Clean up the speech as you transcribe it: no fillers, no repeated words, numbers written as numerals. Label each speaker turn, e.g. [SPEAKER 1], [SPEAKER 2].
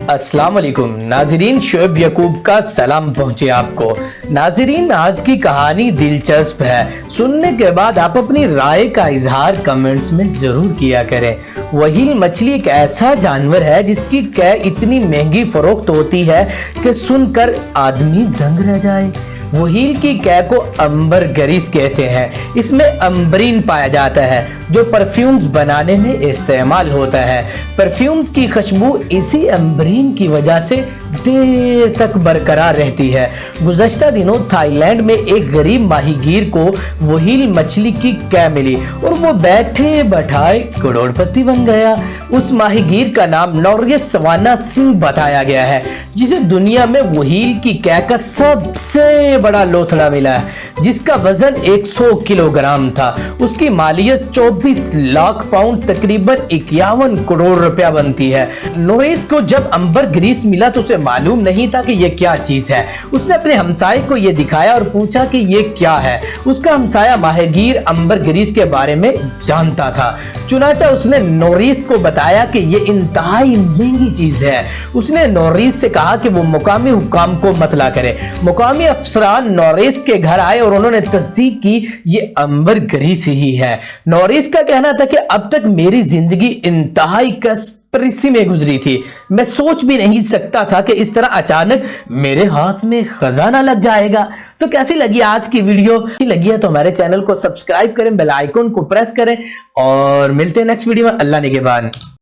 [SPEAKER 1] अस्सलाम वालेकुम नाजरीन, शोएब यकूब का सलाम पहुंचे आपको। नाजरीन, आज की कहानी दिलचस्प है। सुनने के बाद आप अपनी राय का इजहार कमेंट्स में जरूर किया करें। व्हेल मछली एक ऐसा जानवर है जिसकी कै इतनी महंगी फरोख्त होती है कि सुनकर आदमी दंग रह जाए। व्हेल की कै को अम्बरग्रीस कहते हैं। इसमें अम्बरीन पाया जाता है जो परफ्यूम्स बनाने में इस्तेमाल होता है। परफ्यूम्स की खुशबू इसी अम्बरीन की वजह से देर तक बरकरार रहती है। गुज़श्ता दिनों थाईलैंड में एक गरीब माहीगीर को व्हेल मछली की कै मिली और वो बैठे बैठाए करोड़पति बन गया। उस माहीगीर का नाम नॉरिस सवाना सिंह बताया गया है, जिसे दुनिया में व्हेल की कै का सबसे बड़ा लोथड़ा मिला है, जिसका वजन 100 किलोग्राम था। उसकी मालियत 24 लाख पाउंड तकरीबन 51 करोड़ रुपया बनती है। नॉरिस को जब अम्बरग्रीस मिला तो उसे मालूम नहीं था कि ये क्या चीज है। उसने अपने हमसाये को ये दिखाया और पूछा कि ये क्या है। उसका हमसाया माहीगीर अम्बरग्रीस के बारे में जानता था। चुनाचा उसने नॉरिस को बताया कि ये इंतहाई महंगी चीज है। उसने नॉरिस से कहा कि वो मुकामी हुक्काम को मतला करे। मुकामी अफसरान नॉरिस के घर आए और उन्होंने तस्दीक की ये अम्बरग्रीस ही है। नॉरिस का कहना था कि अब तक मेरी जिंदगी इंतहाई कसपरसी में गुजरी थी। मैं सोच भी नहीं सकता था कि इस तरह अचानक मेरे हाथ में खजाना लग जाएगा। तो कैसी लगी आज की वीडियो? लगी है तो हमारे चैनल को सब्सक्राइब करें, बेल आइकन को प्रेस करें और मिलते हैं नेक्स्ट वीडियो में। अल्लाह निगहबान।